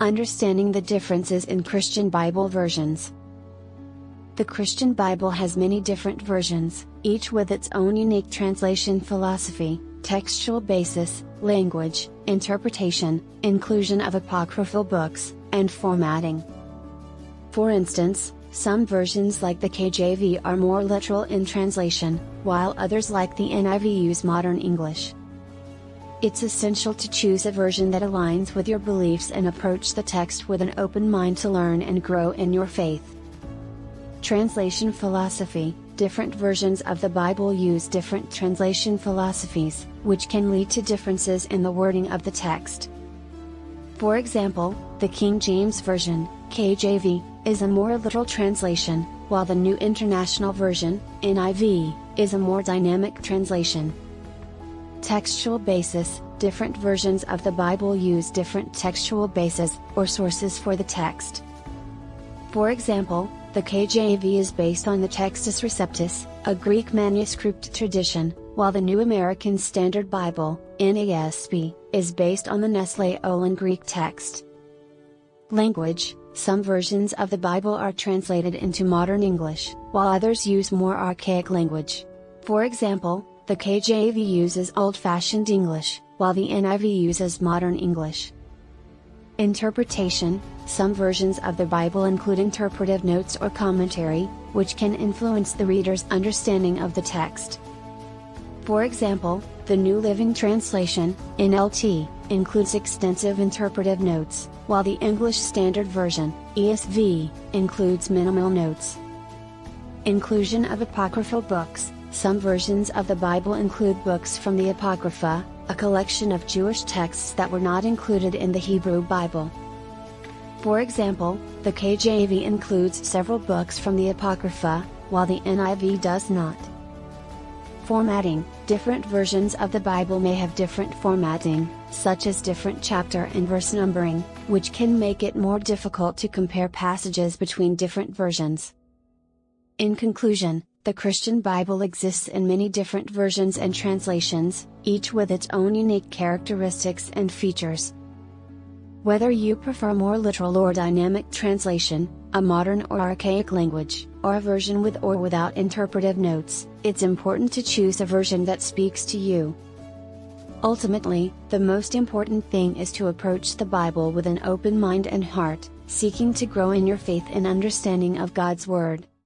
Understanding the differences in Christian Bible versions. The Christian Bible has many different versions, each with its own unique translation philosophy, textual basis, language, interpretation, inclusion of apocryphal books, and formatting. For instance, some versions like the KJV are more literal in translation, while others like the NIV use modern English. It's essential to choose a version that aligns with your beliefs and approach the text with an open mind to learn and grow in your faith. Translation philosophy. Different versions of the Bible use different translation philosophies, which can lead to differences in the wording of the text. For example, the King James Version, KJV, is a more literal translation, while the New International Version, NIV, is a more dynamic translation. Textual basis. Different versions of the Bible use different textual bases, or sources for the text. For example, the KJV is based on the Textus Receptus, a Greek manuscript tradition, while the New American Standard Bible, NASB, is based on the Nestle-Aland Greek text. Language. Some versions of the Bible are translated into modern English, while others use more archaic language. For example, the KJV uses Old-fashioned English, while the NIV uses modern English. Interpretation. Some versions of the Bible include interpretive notes or commentary, which can influence the reader's understanding of the text. For example, the New Living Translation, NLT, includes extensive interpretive notes, while the English Standard Version, ESV, includes minimal notes. Inclusion of apocryphal books. Some versions of the Bible include books from the Apocrypha, a collection of Jewish texts that were not included in the Hebrew Bible. For example, the KJV includes several books from the Apocrypha, while the NIV does not. Formatting. Different versions of the Bible may have different formatting, such as different chapter and verse numbering, which can make it more difficult to compare passages between different versions. In conclusion, the Christian Bible exists in many different versions and translations, each with its own unique characteristics and features. Whether you prefer more literal or dynamic translation, a modern or archaic language, or a version with or without interpretive notes, it's important to choose a version that speaks to you. Ultimately, the most important thing is to approach the Bible with an open mind and heart, seeking to grow in your faith and understanding of God's Word.